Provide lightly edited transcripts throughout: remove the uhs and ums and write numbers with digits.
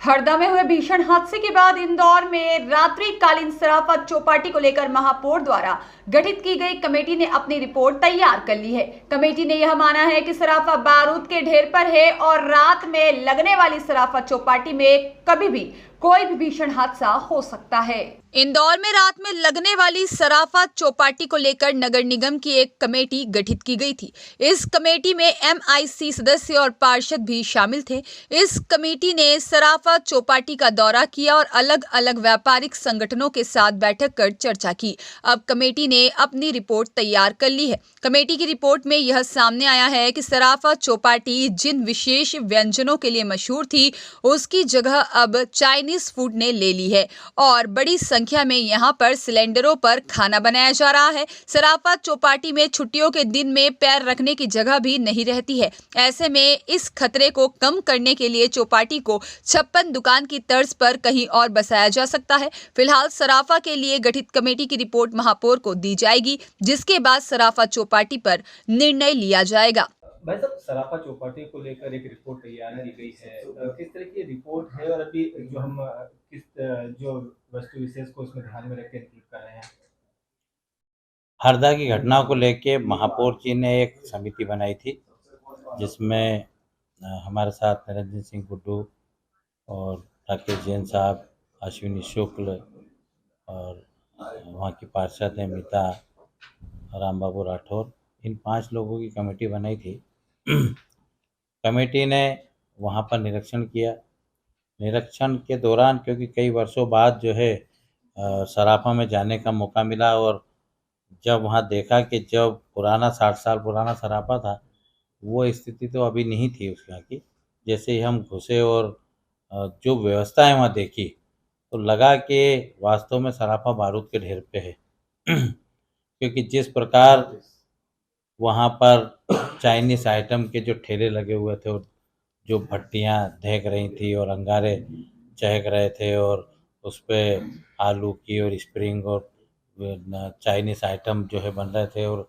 हरदा में हुए भीषण हादसे के बाद इंदौर में रात्रिकालीन सराफा चौपाटी को लेकर महापौर द्वारा गठित की गई कमेटी ने अपनी रिपोर्ट तैयार कर ली है। कमेटी ने यह माना है कि सराफा बारूद के ढेर पर है और रात में लगने वाली सराफा चौपाटी में कभी भी कोई भी भीषण हादसा हो सकता है। इंदौर में रात में लगने वाली सराफा चौपाटी को लेकर नगर निगम की एक कमेटी गठित की गई थी। इस कमेटी में एमआईसी सदस्य और पार्षद भी शामिल थे। इस कमेटी ने सराफा चौपाटी का दौरा किया और अलग अलग व्यापारिक संगठनों के साथ बैठक कर चर्चा की। अब कमेटी ने अपनी रिपोर्ट तैयार कर ली है। कमेटी की रिपोर्ट में यह सामने आया है कि सराफा चौपाटी जिन विशेष व्यंजनों के लिए मशहूर थी, उसकी जगह अब चाइनीज फूड ने ले ली है और बड़ी संख्या में यहां पर सिलेंडरों पर खाना बनाया जा रहा है। सराफा चौपाटी में छुट्टियों के दिन में पैर रखने की जगह भी नहीं रहती है। ऐसे में इस खतरे को कम करने के लिए चौपाटी को 56 दुकान की तर्ज पर कहीं और बसाया जा सकता है। फिलहाल सराफा के लिए गठित कमेटी की रिपोर्ट महापौर को दी जाएगी, जिसके बाद सराफा चौपाटी पर निर्णय लिया जाएगा। भाई साहब, सराफा चौपाटी को लेकर एक रिपोर्ट तैयार की गई है। किस तरह की रिपोर्ट है और अभी जो हम जो वस्तु विशेष को उसमें ध्यान में रख के इंक्लूड कर रहे हैं? हरदा की घटनाओं को लेके महापौर जी ने एक समिति बनाई थी, जिसमें हमारे साथ निरंजन सिंह गुड्डू और राकेश जैन साहब, अश्विनी शुक्ल और वहाँ की पार्षद हैं मीता, राम बाबू राठौर, इन 5 लोगों की कमेटी बनाई थी। कमेटी ने वहाँ पर निरीक्षण किया। निरीक्षण के दौरान क्योंकि कई वर्षों बाद जो है सराफा में जाने का मौका मिला और जब वहाँ देखा कि जब पुराना 60 साल पुराना सराफा था, वो स्थिति तो अभी नहीं थी उस यहाँ की। जैसे ही हम घुसे और जो व्यवस्था है वहाँ देखी, तो लगा कि वास्तव में सराफा बारूद के ढेर पे है। क्योंकि जिस प्रकार वहाँ पर चाइनीज़ आइटम के जो ठेले लगे हुए थे और जो भट्टियाँ दहक रही थी और अंगारे चहक रहे थे और उस पे आलू की और स्प्रिंग और चाइनीज़ आइटम जो है बन रहे थे और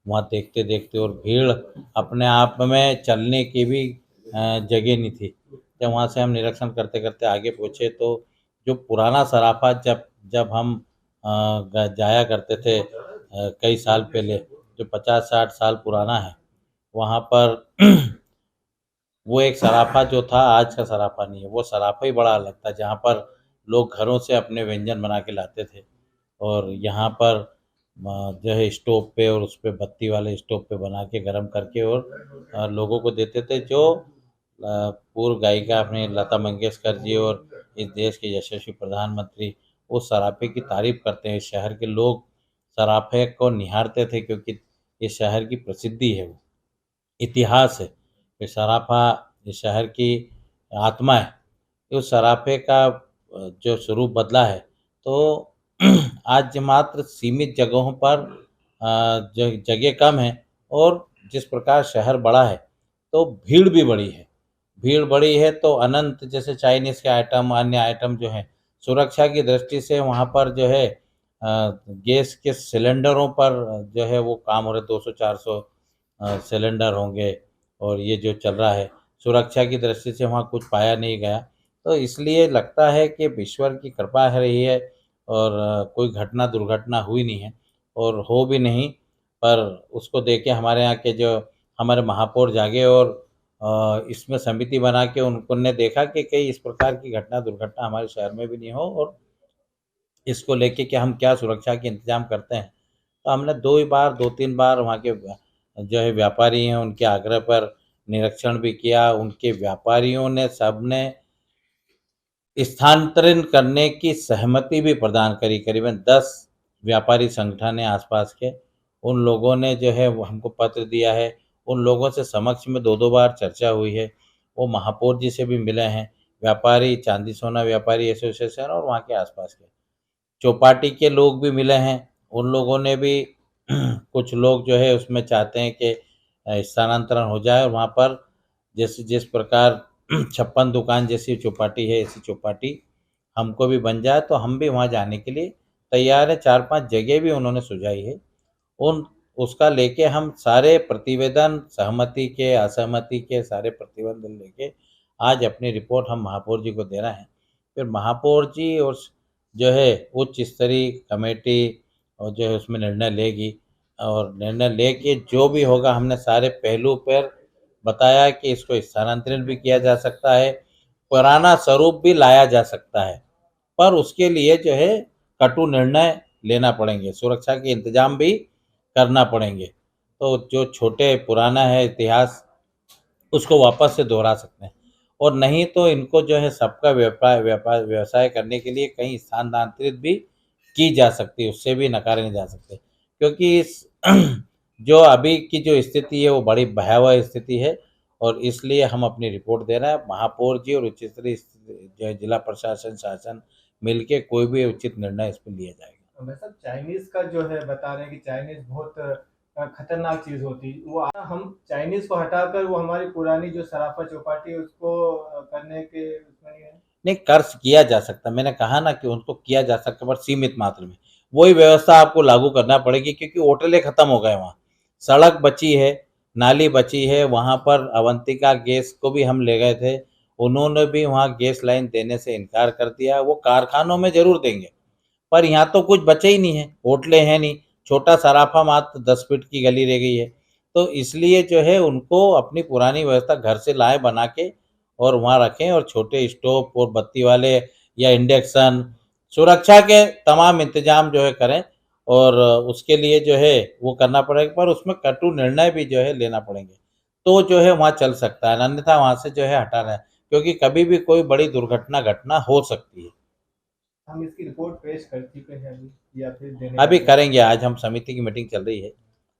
वहाँ देखते देखते और भीड़ अपने आप में चलने की भी जगह नहीं थी। जब वहाँ से हम निरीक्षण करते करते आगे पहुँचे तो जो पुराना सराफा जब जब हम जाया करते थे कई साल पहले, जो 50-60 साल पुराना है, वहाँ पर वो एक सराफा जो था आज का सराफा नहीं है। वो सराफा ही बड़ा अलग था, जहाँ पर लोग घरों से अपने व्यंजन बना के लाते थे और यहाँ पर जो है स्टोव पे और उस पे बत्ती वाले स्टोव पे बना के गरम करके और लोगों को देते थे। जो पूर्व गायिका अपनी लता मंगेशकर जी और इस देश के यशस्वी प्रधानमंत्री उस सराफे की तारीफ करते हैं। इस शहर के लोग सराफे को निहारते थे क्योंकि इस शहर की प्रसिद्धि है, वो इतिहास है। ये सराफा इस शहर की आत्मा है। उस सराफे का जो स्वरूप बदला है, तो आज मात्र सीमित जगहों पर जगह कम है और जिस प्रकार शहर बड़ा है तो भीड़ भी बड़ी है। भीड़ बड़ी है तो अनंत जैसे चाइनीज़ के आइटम, अन्य आइटम जो हैं, सुरक्षा की दृष्टि से वहाँ पर जो है गैस के सिलेंडरों पर जो है वो काम हो रहे 200-400 सिलेंडर होंगे और ये जो चल रहा है, सुरक्षा की दृष्टि से वहाँ कुछ पाया नहीं गया। तो इसलिए लगता है कि ईश्वर की कृपा है रही है और कोई घटना दुर्घटना हुई नहीं है और हो भी नहीं। पर उसको देख के हमारे यहाँ के जो हमारे महापौर जागे और इसमें समिति बना के उन्होंने देखा कि कहीं इस प्रकार की घटना दुर्घटना हमारे शहर में भी नहीं हो और इसको लेके कि हम क्या सुरक्षा के इंतजाम करते हैं। तो हमने 2-3 बार वहाँ के जो है व्यापारी हैं उनके आग्रह पर निरीक्षण भी किया। उनके व्यापारियों ने सबने स्थानांतरण करने की सहमति भी प्रदान करी। करीबन 10 व्यापारी संगठन हैं आसपास के, उन लोगों ने जो है वो हमको पत्र दिया है। उन लोगों से समक्ष में 2-2 बार चर्चा हुई है। वो महापौर जी से भी मिले हैं, व्यापारी चांदी सोना व्यापारी एसोसिएशन और वहाँ के आसपास के चौपाटी के लोग भी मिले हैं। उन लोगों ने भी कुछ लोग जो है उसमें चाहते हैं कि स्थानांतरण हो जाए और वहाँ पर जैसे जिस प्रकार 56 दुकान जैसी चौपाटी है, ऐसी चौपाटी हमको भी बन जाए तो हम भी वहाँ जाने के लिए तैयार है। 4-5 जगह भी उन्होंने सुझाई है। उन उसका लेके हम सारे प्रतिवेदन सहमति के, असहमति के सारे प्रतिवेदन लेके आज अपनी रिपोर्ट हम महापौर जी को दे रहे हैं। फिर महापौर जी और जो है उच्च स्तरीय कमेटी और जो है उसमें निर्णय लेगी और निर्णय लेके जो भी होगा हमने सारे पहलू पर बताया कि इसको स्थानांतरित भी किया जा सकता है, पुराना स्वरूप भी लाया जा सकता है, पर उसके लिए जो है कटु निर्णय लेना पड़ेंगे, सुरक्षा के इंतजाम भी करना पड़ेंगे। तो जो छोटे पुराना है इतिहास उसको वापस से दोहरा सकते हैं और नहीं तो इनको जो है सबका व्यवसाय करने के लिए कहीं स्थानांतरित भी की जा सकती है, उससे भी नकारे नहीं जा सकते क्योंकि इस जो अभी की जो स्थिति है वो बड़ी भयावह स्थिति है और इसलिए हम अपनी रिपोर्ट दे रहे हैं। महापौर जी और उच्च स्तरीय जो है जिला प्रशासन शासन मिलके कोई भी उचित निर्णय इस पर लिया जाएगा। भाई साहब, चाइनीज का जो है बता रहे हैं कि चाइनीज बहुत खतरनाक चीज होती, वो हम चाइनीज को हटाकर वो हमारी पुरानी जो सराफा चौपाटी है उसको करने के उसमें नहीं है। नहीं, कर्ज किया जा सकता, मैंने कहा ना कि उनको किया जा सकता पर सीमित मात्रा में। वही व्यवस्था आपको लागू करना पड़ेगी क्योंकि होटलें खत्म हो गए वहाँ, सड़क बची है, नाली बची है। वहाँ पर अवंतिका गैस को भी हम ले गए थे, उन्होंने भी वहाँ गैस लाइन देने से इनकार कर दिया। वो कारखानों में जरूर देंगे पर यहाँ तो कुछ बचे ही नहीं है, होटलें हैं नहीं, छोटा सराफा मात्र 10 फीट की गली रह गई है। तो इसलिए जो है उनको अपनी पुरानी व्यवस्था घर से लाए बना के और वहाँ रखें और छोटे स्टोव और बत्ती वाले या इंडक्शन सुरक्षा के तमाम इंतजाम जो है करें और उसके लिए जो है वो करना पड़ेगा पर उसमें कटु निर्णय भी जो है लेना पड़ेंगे तो जो है वहाँ चल सकता है, अन्यथा वहाँ से जो है हटाना है क्योंकि कभी भी कोई बड़ी दुर्घटना घटना हो सकती है। हम इसकी रिपोर्ट पेश कर चुके हैं अभी या फिर देने अभी वाले हैं? करेंगे, आज हम समिति की मीटिंग चल रही है,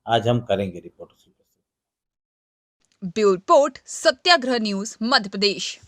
आज हम करेंगे रिपोर्ट। ब्यूरो रिपोर्ट, सत्याग्रह न्यूज, मध्य प्रदेश।